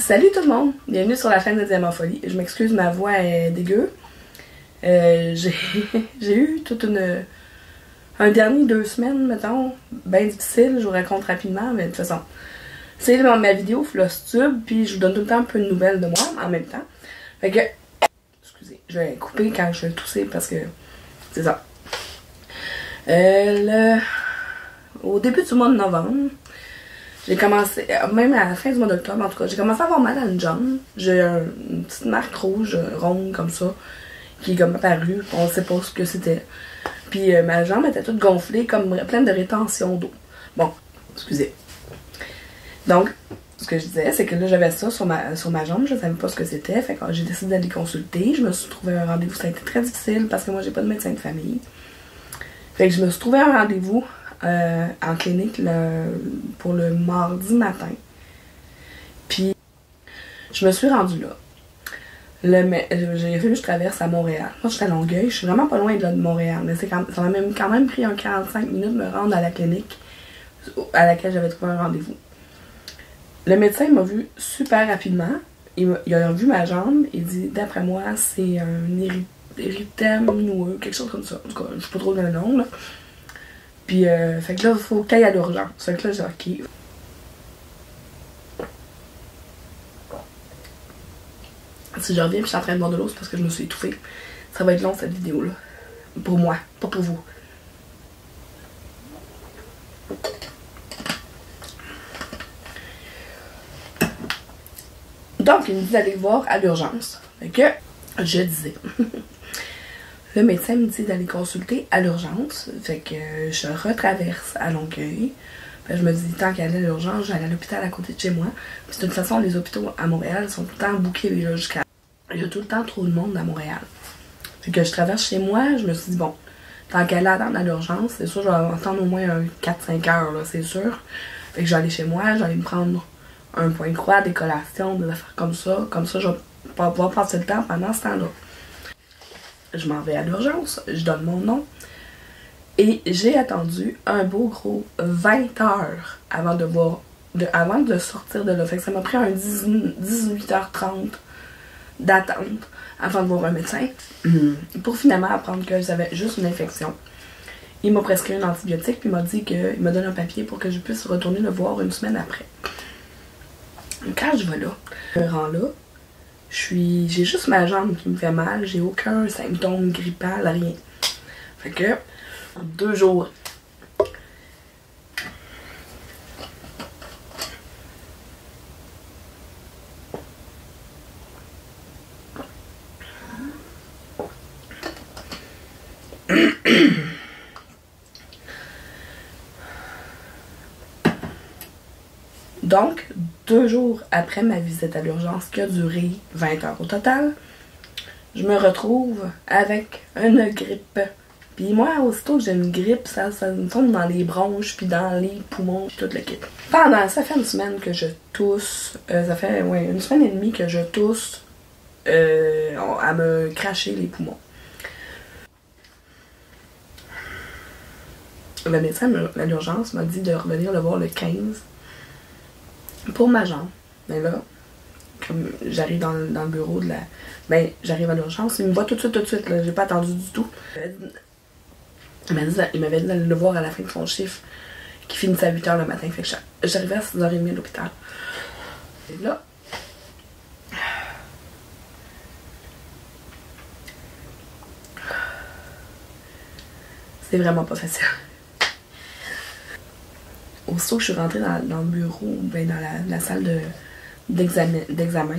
Salut tout le monde, bienvenue sur la chaîne de Diamofolie. Je m'excuse, ma voix est dégueu. J'ai eu toute un dernier 2 semaines, mettons, bien difficile, je vous raconte rapidement, mais de toute façon, c'est dans ma vidéo Flostube, puis je vous donne tout le temps un peu de nouvelles de moi en même temps. Fait que, excusez, je vais couper quand je vais tousser parce que c'est ça. Au début du mois de novembre, j'ai commencé, même à la fin du mois d'octobre en tout cas, j'ai commencé à avoir mal à une jambe. J'ai une petite marque rouge, ronde comme ça, qui est comme apparue. On ne sait pas ce que c'était. Puis ma jambe était toute gonflée, comme pleine de rétention d'eau. Bon, excusez. Donc, ce que je disais, c'est que là, j'avais ça sur ma jambe, je ne savais pas ce que c'était. Fait que j'ai décidé d'aller consulter. Je me suis trouvé un rendez-vous. Ça a été très difficile parce que moi, j'ai pas de médecin de famille. Fait que je me suis trouvé un rendez-vous en clinique pour le mardi matin. Puis, je me suis rendue là. J'ai fallu que je traverse à Montréal. Moi, j'étais à Longueuil. Je suis vraiment pas loin de Montréal. Mais ça m'a quand même pris 45 minutes de me rendre à la clinique à laquelle j'avais trouvé un rendez-vous. Le médecin m'a vu super rapidement. Il a vu ma jambe. Il dit, d'après moi, c'est un érythème noueux, quelque chose comme ça. En tout cas, je sais pas trop le nom, là. Puis, fait que là, il faut qu'il aille à l'urgence. Fait que là, j'ai dit, ok. Si je reviens et je suis en train de boire de l'eau, c'est parce que je me suis étouffée. Ça va être long, cette vidéo-là. Pour moi, pas pour vous. Donc, il me dit d'aller voir à l'urgence. Fait que, je disais. Le médecin me dit d'aller consulter à l'urgence. Fait que je retraverse à Longueuil. Fait que je me dis, tant qu'elle est à l'urgence, j'allais à l'hôpital à côté de chez moi. Puis de toute façon, les hôpitaux à Montréal sont tout le temps bouqués là, jusqu'à... Il y a tout le temps trop de monde à Montréal. Fait que je traverse chez moi, je me suis dit, bon, tant qu'elle est à l'urgence, c'est sûr, je vais attendre au moins 4-5 heures, là, c'est sûr. Fait que je vais aller chez moi, je vais aller me prendre un point de croix, des collations, des affaires comme ça. Comme ça, je vais pouvoir passer le temps pendant ce temps-là. Je m'en vais à l'urgence, je donne mon nom. Et j'ai attendu un beau gros 20 heures avant de sortir de là. Fait que ça m'a pris un 18h30 d'attente avant de voir un médecin. Pour finalement apprendre que j'avais juste une infection. Il m'a prescrit un antibiotique puis il m'a dit qu'il me donne un papier pour que je puisse retourner le voir une semaine après. Quand je vais là, je me rends là, j'ai juste ma jambe qui me fait mal, j'ai aucun symptôme grippal, rien. Fait que, 2 jours. Donc, 2 jours après ma visite à l'urgence, qui a duré 20 heures au total, je me retrouve avec une grippe. Puis moi, aussitôt que j'ai une grippe, ça me tombe dans les bronches, puis dans les poumons, puis tout le kit. Ça fait une semaine que je tousse. Ça fait une semaine et demie que je tousse à me cracher les poumons. Le médecin à l'urgence m'a dit de revenir le voir le 15 pour ma jambe. Mais là, comme j'arrive dans le bureau de la... Ben, j'arrive à l'urgence, il me voit tout de suite, là. J'ai pas attendu du tout. Il m'avait dit d'aller le voir à la fin de son chiffre, qui finissait à 8h le matin. Fait que j'arrivais à 6h30 à l'hôpital. Et là... C'est vraiment pas facile. Aussitôt que je suis rentrée dans le bureau, ben dans la salle d'examen,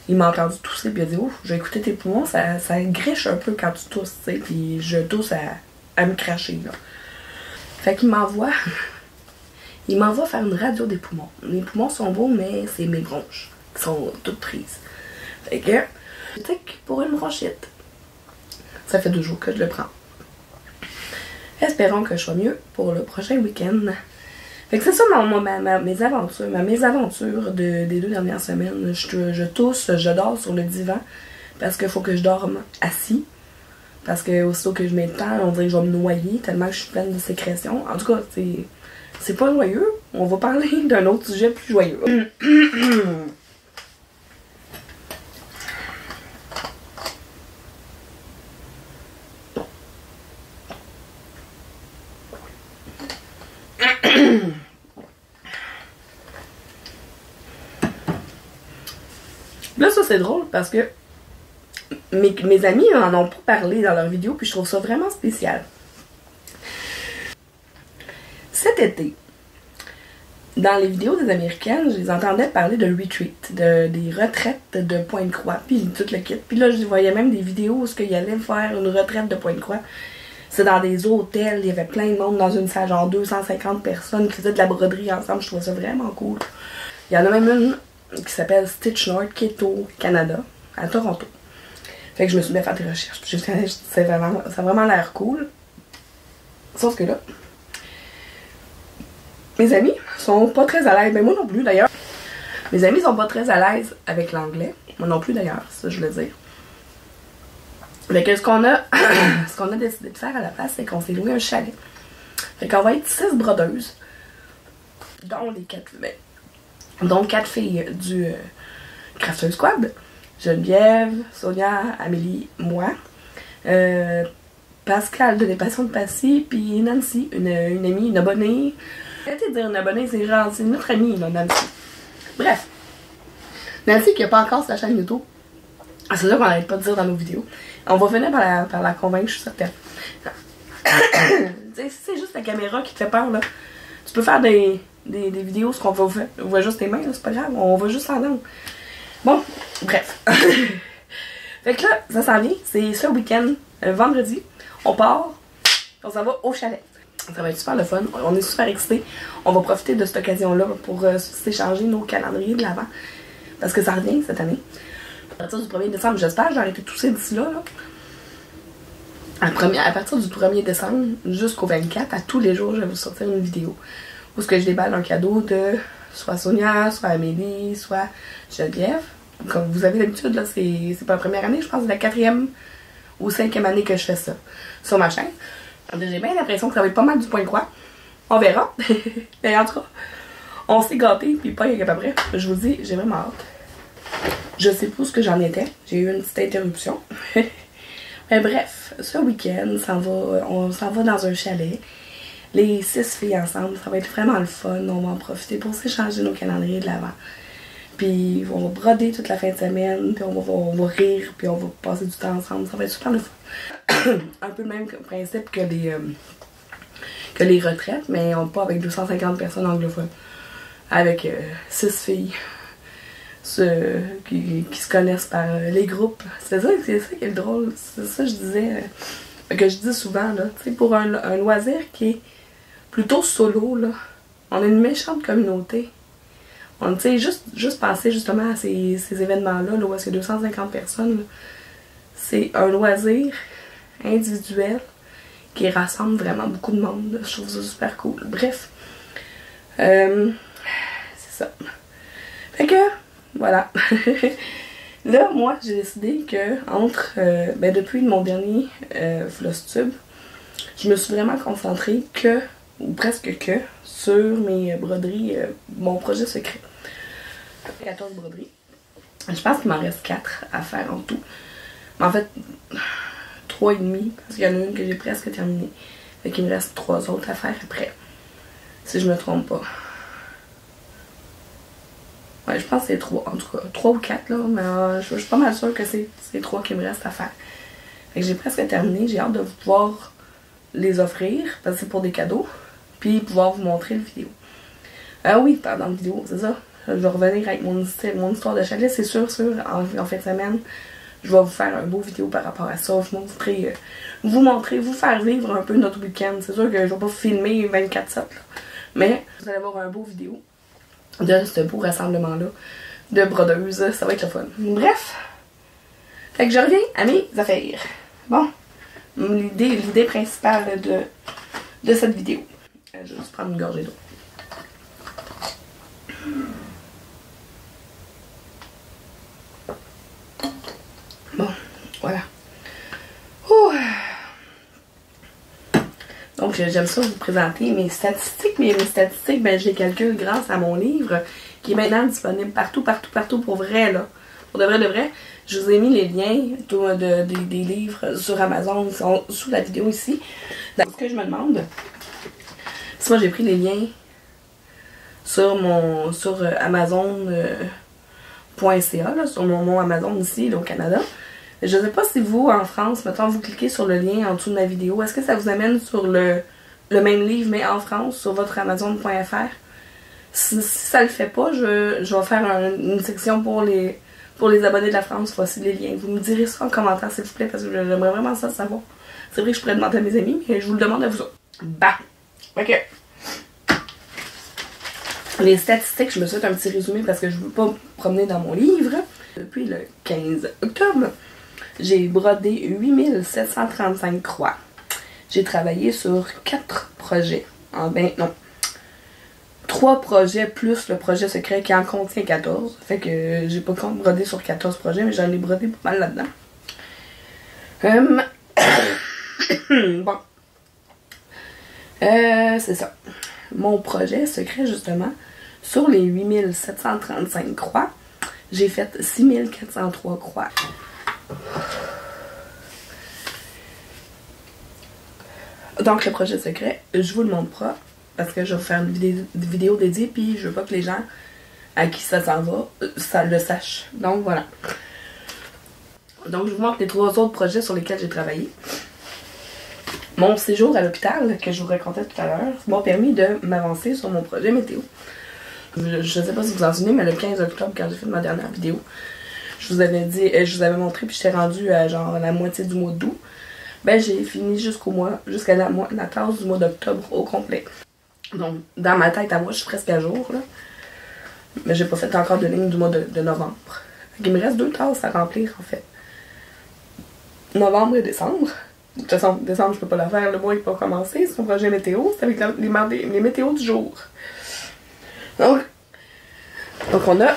il m'a entendu tousser, puis il a dit, ouf, j'ai écouté tes poumons, ça griche un peu quand tu tousses, tu sais, puis je tousse à me cracher, là. Fait qu'il m'envoie faire une radio des poumons. Les poumons sont beaux, mais c'est mes bronches qui sont toutes prises. Fait que, tic pour une bronchite. Ça fait 2 jours que je le prends. Espérons que je sois mieux pour le prochain week-end. Fait que c'est ça ma mésaventure des 2 dernières semaines. Je tousse, je dors sur le divan parce qu'il faut que je dorme assis. Parce que aussitôt que je m'étends, on dirait que je vais me noyer tellement que je suis pleine de sécrétions. En tout cas, c'est pas joyeux. On va parler d'un autre sujet plus joyeux. Là, ça c'est drôle parce que mes amis en ont pas parlé dans leurs vidéos, puis je trouve ça vraiment spécial. Cet été, dans les vidéos des Américaines, je les entendais parler de retreat, des retraites de Pointe-Croix, puis tout le kit. Puis là, je voyais même des vidéos où ils allaient faire une retraite de Pointe-Croix. C'est dans des hôtels, il y avait plein de monde dans une salle, genre 250 personnes qui faisaient de la broderie ensemble. Je trouvais ça vraiment cool. Il y en a même une qui s'appelle Stitch North, qui est au Canada, à Toronto. Fait que je me suis mis à faire des recherches. Puis ça a vraiment l'air cool. Sauf que là, mes amis sont pas très à l'aise. Ben moi non plus d'ailleurs. Mes amis sont pas très à l'aise avec l'anglais. Moi non plus d'ailleurs, ça je veux dire. Fait que ce qu'on a décidé de faire à la place, c'est qu'on s'est loué un chalet. Fait qu'on va être 6 brodeuses, dont 4 filles du Crafter Squad. Geneviève, Sonia, Amélie, moi. Pascal de Les Passions de Passy, puis Nancy, une amie, une abonnée. Arrêtez de dire une abonnée, c'est notre amie, là, Nancy. Bref. Nancy qui n'a pas encore sa chaîne YouTube. C'est ça qu'on n'arrête pas de dire dans nos vidéos. On va finir par la convaincre, je suis certaine. C'est juste la caméra qui te fait peur, là. Tu peux faire des vidéos, ce qu'on va faire. On voit juste tes mains, c'est pas grave. On va juste en langue. Bon, bref. Fait que là, ça s'en vient. C'est ce week-end, vendredi. On part. On s'en va au chalet. Ça va être super le fun. On est super excités. On va profiter de cette occasion-là pour s'échanger nos calendriers de l'avant. Parce que ça revient cette année. À partir du 1er décembre, j'espère, j'ai arrêté tout ça d'ici là. À partir du 1er décembre jusqu'au 24, à tous les jours, je vais vous sortir une vidéo. Où est-ce que je déballe un cadeau de soit Sonia, soit Amélie, soit Geneviève. Comme vous avez l'habitude, là, c'est pas la première année, je pense que c'est la 4e ou 5e année que je fais ça sur ma chaîne. J'ai bien l'impression que ça va être pas mal du Pointe-Croix. On verra. Mais en tout cas, on s'est gâtés, puis pas à peu près. Je vous dis, j'ai vraiment hâte. Je sais pas ce que j'en étais. J'ai eu une petite interruption. Mais bref, ce week-end, on s'en va dans un chalet. Les 6 filles ensemble, ça va être vraiment le fun. On va en profiter pour s'échanger nos calendriers de l'avant. Puis on va broder toute la fin de semaine, puis on va rire, puis on va passer du temps ensemble. Ça va être super le fun. Un peu le même principe que les retraites, mais pas avec 250 personnes anglophones. Avec 6 filles qui se connaissent par les groupes. C'est ça qui est drôle. C'est ça que je disais, que je dis souvent, là. Tu sais, pour un loisir qui est plutôt solo, là, on a une méchante communauté. On, tu sais, juste penser justement à ces événements-là, là, où est-ce qu'il y a 250 personnes, c'est un loisir individuel qui rassemble vraiment beaucoup de monde. Là. Je trouve ça super cool. Bref. C'est ça. Fait que, voilà. Là, moi, j'ai décidé que depuis mon dernier Flosstube, je me suis vraiment concentrée ou presque sur mes broderies, mon projet secret. 14 broderies. Je pense qu'il m'en reste 4 à faire en tout. Mais en fait, 3 et demi, parce qu'il y en a une que j'ai presque terminée. Fait qu'il me reste 3 autres à faire après. Si je me trompe pas. Ouais, je pense que c'est 3, en tout cas. 3 ou 4, là. Mais je suis pas mal sûre que c'est 3 qui me restent à faire. Fait que j'ai presque terminé. J'ai hâte de pouvoir les offrir, parce que c'est pour des cadeaux. Puis pouvoir vous montrer la vidéo. Ah oui, pendant la vidéo, c'est ça. Je vais revenir avec mon histoire de chalet, c'est sûr, en fin de semaine. Je vais vous faire un beau vidéo par rapport à ça. Vous montrer, vous faire vivre un peu notre week-end. C'est sûr que je vais pas filmer 24/7, là. Mais vous allez avoir un beau vidéo de ce beau rassemblement-là de brodeuses. Ça va être le fun. Bref. Fait que je reviens à mes affaires. Bon. L'idée principale de cette vidéo. Je vais juste prendre une gorgée d'eau. Bon, voilà. Ouh. Donc, j'aime ça vous présenter mes statistiques. Mes statistiques, ben, je les calcule grâce à mon livre qui est maintenant disponible partout pour vrai, là. Pour de vrai. Je vous ai mis les liens des livres sur Amazon, qui sont sous la vidéo ici. Donc, ce que je me demande, c'est moi j'ai pris les liens sur Amazon là, sur mon Amazon ici, là, au Canada. Je sais pas si vous, en France, mettons, vous cliquez sur le lien en dessous de ma vidéo, est-ce que ça vous amène sur le même livre, mais en France, sur votre Amazon.fr? Si ça le fait pas, je vais faire une section pour les abonnés de la France. Voici les liens. Vous me direz ça en commentaire, s'il vous plaît, parce que j'aimerais vraiment ça savoir. C'est vrai que je pourrais demander à mes amis, mais je vous le demande à vous autres. Bah! Ok. Les statistiques, je me suis fait un petit résumé parce que je ne veux pas me promener dans mon livre. Depuis le 15 octobre, j'ai brodé 8735 croix. J'ai travaillé sur 4 projets. Ben non. 3 projets plus le projet secret qui en contient 14. Fait que j'ai pas compte brodé sur 14 projets, mais j'en ai brodé pas mal là-dedans. Bon. C'est ça. Mon projet secret, justement, sur les 8735 croix, j'ai fait 6403 croix. Donc, le projet secret, je vous le montre pas, parce que je vais vous faire une vidéo dédiée, puis je veux pas que les gens à qui ça s'en va, ça le sachent. Donc, voilà. Donc, je vous montre les 3 autres projets sur lesquels j'ai travaillé. Mon séjour à l'hôpital, que je vous racontais tout à l'heure, m'a permis de m'avancer sur mon projet météo. Je sais pas si vous vous en souvenez, mais le 15 octobre, quand j'ai fait ma dernière vidéo, je vous avais dit, je vous avais montré, puis j'étais rendue à genre la moitié du mois d'août. Ben, j'ai fini jusqu'à la classe du mois d'octobre au complet. Donc, dans ma tête à moi, je suis presque à jour, là. Mais j'ai pas fait encore de ligne du mois de novembre. Il me reste 2 tâches à remplir, en fait. Novembre et décembre. De toute façon, décembre, je peux pas la faire, le mois n'est pas commencé. C'est mon projet météo, c'est avec les météos du jour. Donc on a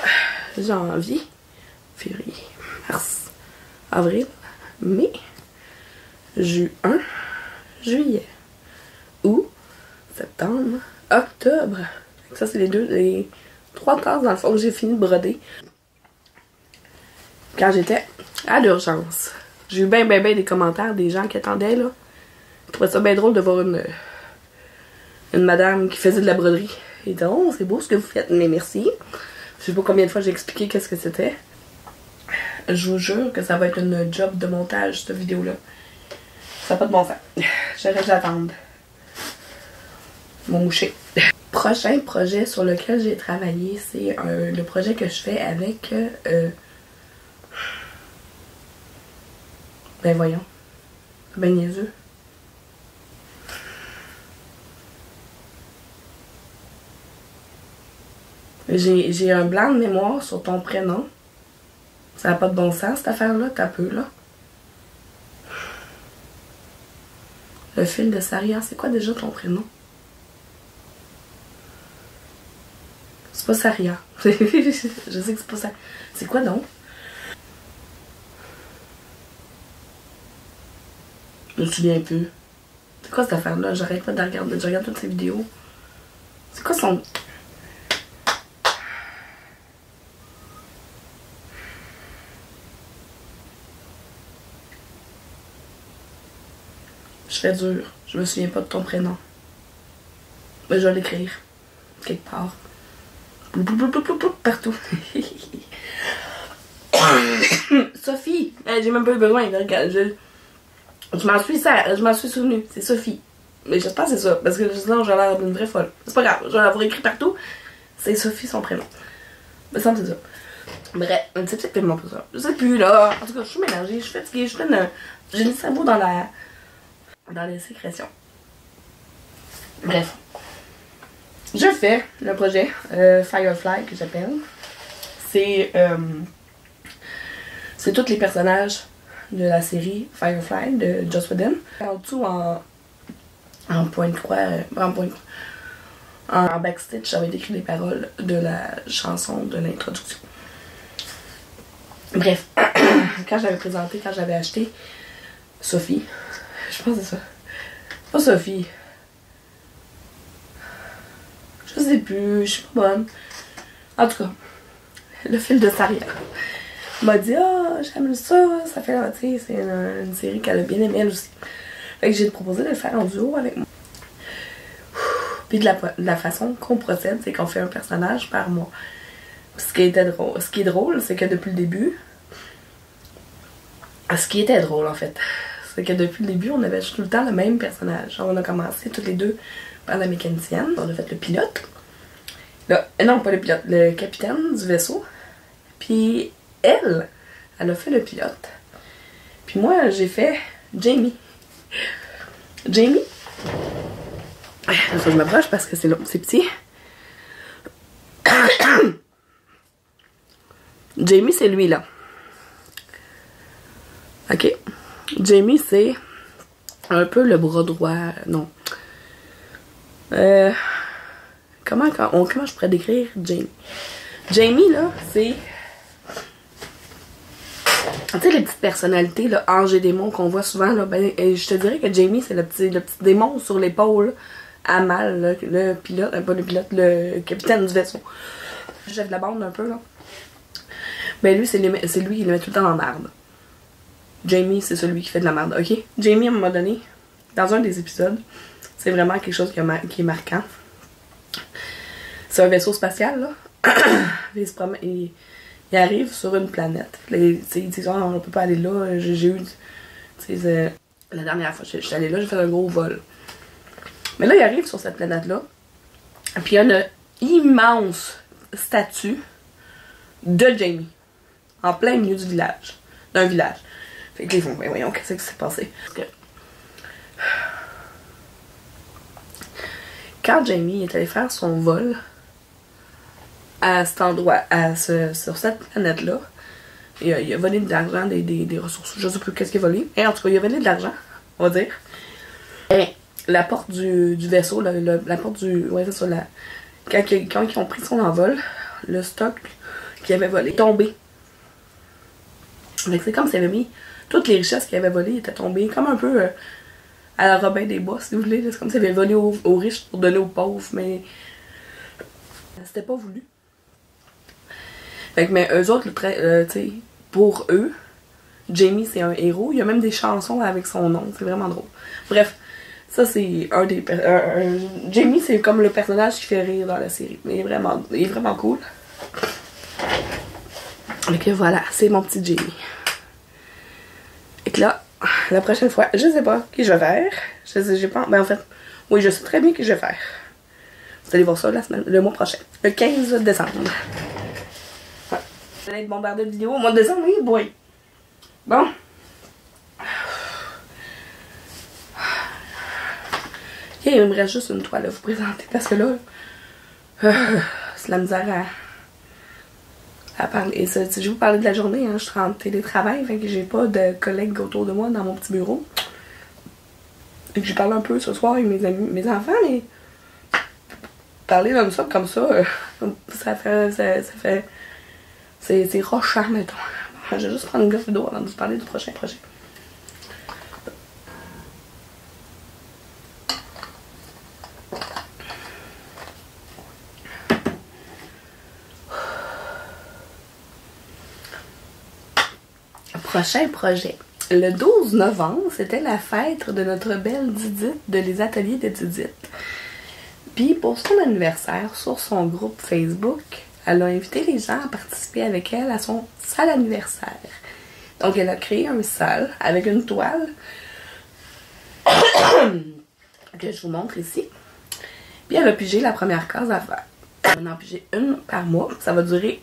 janvier, février, mars, avril, mai, juin, juillet, août, septembre, octobre. Ça, c'est les 3 cases dans le fond que j'ai fini de broder quand j'étais à l'urgence. J'ai eu ben des commentaires des gens qui attendaient, là. Je trouvais ça bien drôle de voir une madame qui faisait de la broderie. Et dit, oh, c'est beau ce que vous faites, mais merci. Je sais pas combien de fois j'ai expliqué qu'est-ce que c'était. Je vous jure que ça va être une job de montage, cette vidéo-là. Ça n'a pas de bon sens. J'arrête d'attendre. Mon moucher. Prochain projet sur lequel j'ai travaillé, c'est le projet que je fais avec... ben voyons. Ben niaiseux. J'ai un blanc de mémoire sur ton prénom. Ça n'a pas de bon sens, cette affaire-là. T'as peu, là. Le fil de Saria, c'est quoi déjà ton prénom? C'est pas Saria. Je sais que c'est pas ça. C'est quoi donc? Je me souviens plus. C'est quoi cette affaire-là? J'arrête pas de regarder. Je regarde toutes ces vidéos. C'est quoi son... Je fais dur. Je me souviens pas de ton prénom. Mais je vais l'écrire. Quelque part. Partout. Sophie! J'ai même pas eu besoin. Regarde, je m'en suis souvenue. C'est Sophie. Mais j'espère que c'est ça. Parce que sinon, j'ai l'air d'une vraie folle. C'est pas grave. Je vais l'avoir écrit partout. C'est Sophie, son prénom. Me semble que c'est ça. Bref, c'est tellement pas ça. Je sais plus, là. En tout cas, je suis mélangée. Je suis fatiguée. J'ai le cerveau dans les sécrétions. Bref. Je fais le projet Firefly que j'appelle. C'est tous les personnages de la série Firefly de Joss Whedon. En dessous, en point de croix, en backstage, j'avais écrit les paroles de la chanson de l'introduction. Bref, quand j'avais acheté Sophie, je pense que c'est ça. Pas Sophie. Je sais plus, je suis pas bonne. En tout cas, le fil de Saria m'a dit, j'aime ça fait, tu sais, c'est une série qu'elle a bien aimée elle aussi. Fait que j'ai proposé de le faire en duo avec moi. Puis de la façon qu'on procède, c'est qu'on fait un personnage par mois. ce qui est drôle, c'est que depuis le début, ce qui était drôle en fait, c'est que depuis le début, on avait tout le temps le même personnage. On a commencé toutes les deux par la mécanicienne, on a fait le pilote. Là, non, pas le pilote, le capitaine du vaisseau. Puis elle a fait le pilote. Puis moi, j'ai fait Jamie. Jamie. Il faut que je m'approche parce que c'est long, c'est petit. Jamie, c'est lui là. Ok. Jamie, c'est un peu le bras droit. Non. Comment je pourrais décrire Jamie? Jamie, là, c'est. Tu sais, les petites personnalités, là, anges et démons qu'on voit souvent, là, ben, je te dirais que Jamie, c'est le petit démon sur l'épaule, à mal, là, le pilote, pas le pilote, le capitaine du vaisseau. Le chef de la bande, un peu, là. Ben, lui, c'est lui qui le met tout le temps en marde. Jamie, c'est celui qui fait de la merde, ok? Jamie, à un moment donné, dans un des épisodes, c'est vraiment quelque chose qui est marquant. C'est un vaisseau spatial, là. Il arrive sur une planète. Là, ils disent, oh, on peut pas aller là. J'ai eu. La dernière fois que je suis allée là, j'ai fait un gros vol. Mais là, il arrive sur cette planète-là. Puis il y a une immense statue de Jamie. En plein milieu du village. D'un village. Fait que là, ils font, ben voyons, qu'est-ce qui s'est passé? Parce que quand Jamie est allé faire son vol à cet endroit, sur cette planète-là, il a volé de l'argent, des ressources. Je sais plus qu'est-ce qu'il a volé. Et en tout cas, il a volé de l'argent, on va dire. Et la porte du vaisseau, la porte du. Ouais, c'est ça, quand ils ont pris son envol, le stock qu'il avait volé est tombé. C'est comme s'il avait mis toutes les richesses qu'il avait volées étaient tombées, comme un peu à la Robin des Bois, si vous voulez. C'est comme s'il avait volé aux riches pour donner aux pauvres, mais c'était pas voulu. Fait que, mais eux autres, tu sais, pour eux, Jamie c'est un héros. Il y a même des chansons avec son nom, c'est vraiment drôle. Bref, ça c'est un des Jamie c'est comme le personnage qui fait rire dans la série. Il est vraiment cool. Fait que voilà, c'est mon petit Jamie. Et que là, la prochaine fois, je sais pas qui je vais faire. J'ai pas. Ben en fait, oui, je sais très bien qui je vais faire. Vous allez voir ça le mois prochain. Le 15 décembre. Ouais. Vous allez être bombardé de vidéos au mois de décembre, oui, boy. Bon. Ok, il me reste juste une toile à vous présenter parce que là, c'est la misère à parler. Je vais vous parler de la journée, hein. Je suis en télétravail, fait que j'ai pas de collègues autour de moi dans mon petit bureau. Et que je parle un peu ce soir avec mes amis, mes enfants, mais parler comme ça, ça fait c'est rochant, mettons. Je vais juste prendre une gorgée d'eau avant de vous parler du prochain projet. Prochain projet. Le 12 novembre, c'était la fête de notre belle Didite de les ateliers de Didite. Puis pour son anniversaire, sur son groupe Facebook, elle a invité les gens à participer avec elle à son salle anniversaire. Donc elle a créé une salle avec une toile que je vous montre ici. Puis elle a pigé la première case à faire. Elle en a pigé une par mois. Ça va durer,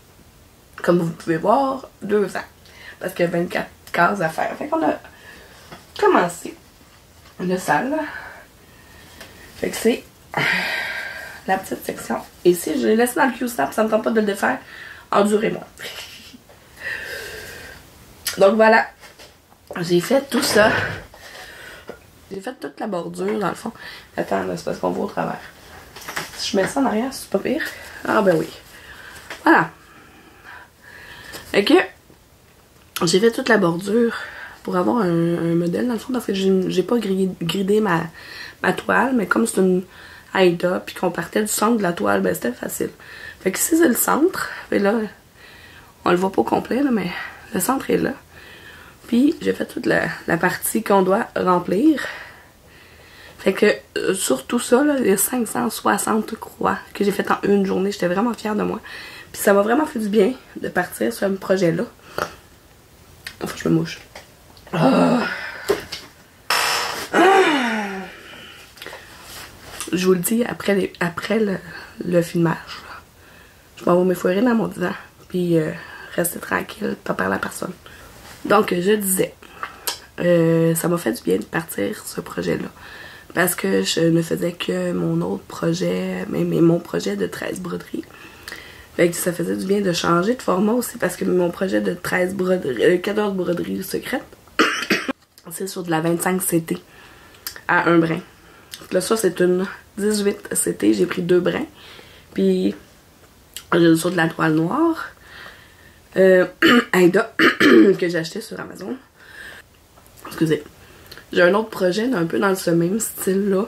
comme vous pouvez voir, 2 ans. Parce qu'il y a 24 cases à faire. Fait qu'on a commencé une salle. Fait que c'est la petite section. Et si je l'ai laissé dans le Q-Snap, ça me tente pas de le défaire, endurez-moi. Donc voilà. J'ai fait tout ça. J'ai fait toute la bordure dans le fond. Attends, là, c'est parce qu'on voit au travers. Si je mets ça en arrière, c'est pas pire. Ah ben oui. Voilà. Fait que j'ai fait toute la bordure pour avoir un modèle dans le fond parce que j'ai pas gridé ma toile, mais comme c'est une Aida puis qu'on partait du centre de la toile, ben c'était facile. Fait que ici c'est le centre, et là on le voit pas au complet là, mais le centre est là. Puis j'ai fait toute la partie qu'on doit remplir. Fait que sur tout ça, là, les 560 croix que j'ai fait en une journée, j'étais vraiment fière de moi. Puis ça m'a vraiment fait du bien de partir sur un projet-là. Faut que je me mouche. Ah. Ah. Je vous le dis, après le filmage, là, je m'en vais m'effeurer dans mon divan. Puis rester tranquille, pas parler à personne. Donc je disais, ça m'a fait du bien de partir ce projet-là. Parce que je ne faisais que mon autre projet, mais mon projet de 13 broderies. Fait que ça faisait du bien de changer de format aussi parce que mon projet de 14 broderies secrètes, c'est sur de la 25 CT à un brin. Là, ça, c'est une 18 CT. J'ai pris 2 brins. Puis, sur de la toile noire. Aida, que j'ai acheté sur Amazon. Excusez. J'ai un autre projet un peu dans ce même style-là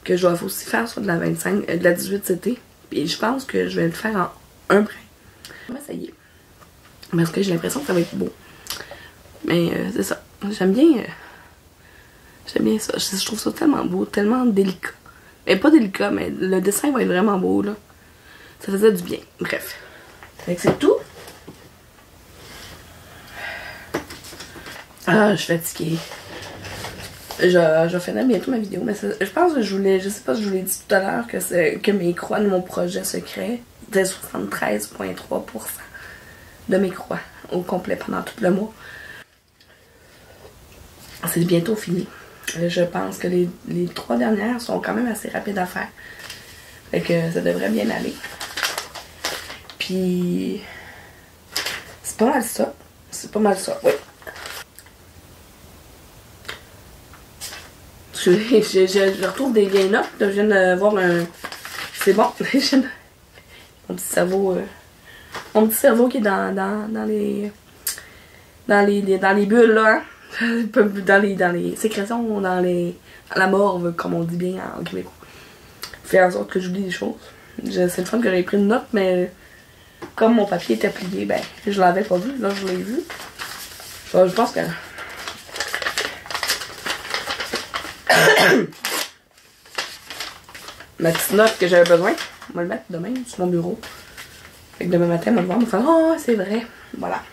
que je dois aussi faire sur de la 25, de la 18 CT. Puis je pense que je vais le faire en un brin. On va essayer. Parce que j'ai l'impression que ça va être beau. Mais c'est ça. J'aime bien ça. Je trouve ça tellement beau, tellement délicat. Mais pas délicat, mais le dessin va être vraiment beau, là. Ça faisait du bien. Bref. Fait que c'est tout. Ah, je suis fatiguée. Je finis bientôt ma vidéo, mais je pense que je sais pas si je vous l'ai dit tout à l'heure que mes croix de mon projet secret étaient 73,3% de mes croix au complet pendant tout le mois. C'est bientôt fini. Je pense que les 3 dernières sont quand même assez rapides à faire. Fait que ça devrait bien aller. Puis c'est pas mal ça. C'est pas mal ça, oui. Je retrouve des vieilles notes. Je viens de voir un... C'est bon. Mon petit cerveau... mon petit cerveau qui est dans les bulles, là. Hein? Dans les sécrétions, dans la morve, comme on dit bien en québécois. Fait en sorte que j'oublie des choses. C'est le fun que j'avais pris une note, mais comme mon papier était plié, ben, je l'avais pas vu. Là, je l'ai vu. Je pense que... Ma petite note que j'avais besoin, on va le mettre demain sur mon bureau. Fait que demain matin, on va le voir, on va faire « Oh, c'est vrai! » Voilà.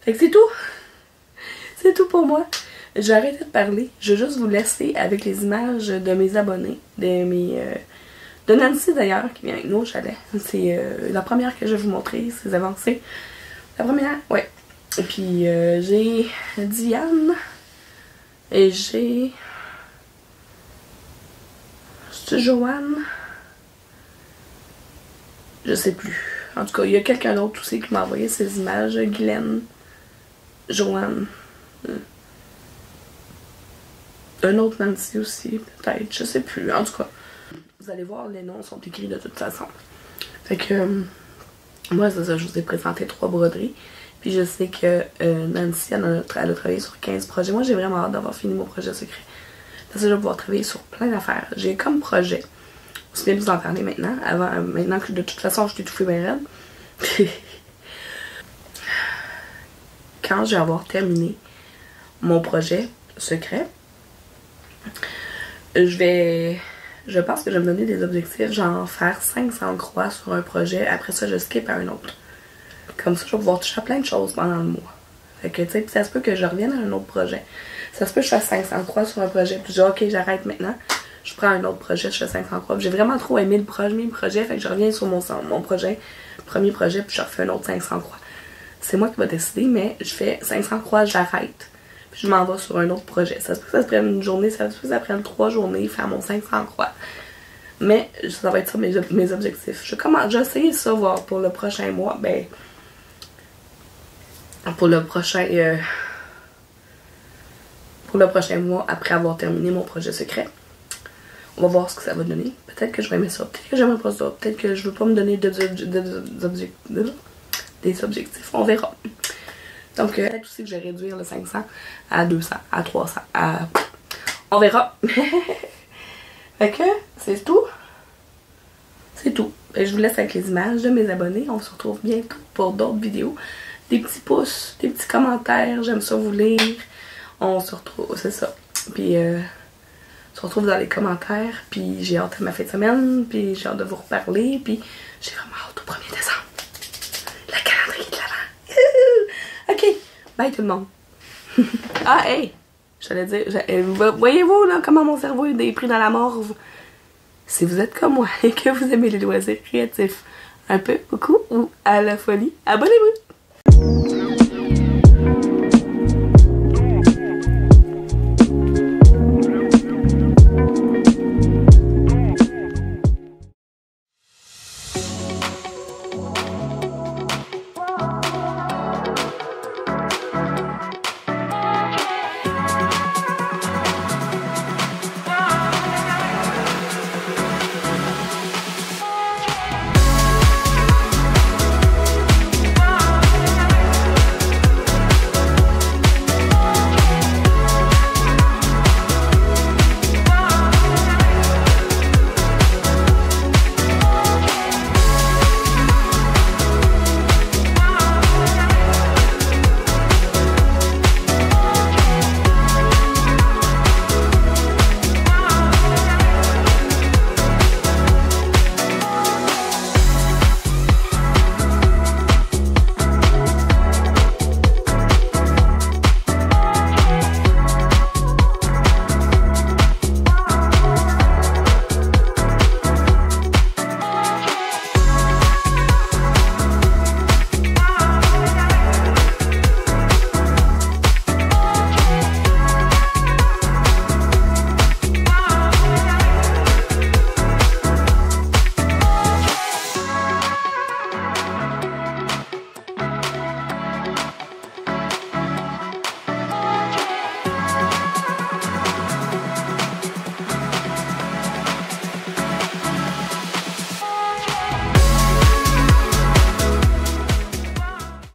Fait que c'est tout. C'est tout pour moi. J'ai arrêté de parler. Je vais juste vous laisser avec les images de mes abonnés. De Nancy d'ailleurs, qui vient avec nous au chalet. C'est la première que je vais vous montrer, ses avancées. La première, ouais. Et puis j'ai Diane. Et j'ai... C'est Joanne? Je sais plus. En tout cas, il y a quelqu'un d'autre aussi qui m'a envoyé ces images. Guylaine. Joanne. Un autre Nancy aussi, peut-être. Je sais plus. En tout cas, vous allez voir, les noms sont écrits de toute façon. Fait que... moi, c'est ça. Je vous ai présenté 3 broderies. Puis je sais que Nancy, elle a travaillé sur 15 projets. Moi, j'ai vraiment hâte d'avoir fini mon projet secret. Parce que je vais pouvoir travailler sur plein d'affaires. J'ai comme projet, aussi bien de vous en parler maintenant, maintenant que de toute façon je t'ai tout fait bien raide. Quand je vais avoir terminé mon projet secret, je pense que je vais me donner des objectifs, genre faire 500 croix sur un projet, après ça je skip à un autre. Comme ça je vais pouvoir toucher à plein de choses pendant le mois. Fait que tu sais, ça se peut que je revienne à un autre projet. Ça se peut que je fasse 500 croix sur un projet, puis je dis ok, j'arrête maintenant. Je prends un autre projet, je fais 500 croix. J'ai vraiment trop aimé le premier projet, fait que je reviens sur mon projet, premier projet, puis je refais un autre 500 croix. C'est moi qui va décider, mais je fais 500 croix, j'arrête. Puis je m'en vais sur un autre projet. Ça se peut que ça se prenne une journée, ça se peut que ça prenne 3 journées, faire mon 500 croix. Mais ça va être ça mes objectifs. J'ai essayé ça, voir pour le prochain mois, ben... Pour le prochain mois, après avoir terminé mon projet secret. On va voir ce que ça va donner. Peut-être que je vais aimer ça. Peut-être que j'aimerais pas ça. Peut-être que je veux pas me donner des objectifs. On verra. Donc, peut-être aussi que je vais réduire le 500 à 200, à 300. On verra. Fait que, c'est tout. C'est tout. Et je vous laisse avec les images de mes abonnés. On se retrouve bientôt pour d'autres vidéos. Des petits pouces, des petits commentaires. J'aime ça vous lire. On se retrouve, c'est ça. Puis, on se retrouve dans les commentaires. Puis, j'ai hâte à ma fin de semaine. Puis, j'ai hâte de vous reparler. Puis, j'ai vraiment hâte au 1er décembre. Bye tout le monde. Ah, hey! J'allais dire, voyez-vous là comment mon cerveau est pris dans la mort? Si vous êtes comme moi et que vous aimez les loisirs créatifs un peu, beaucoup ou à la folie, abonnez-vous!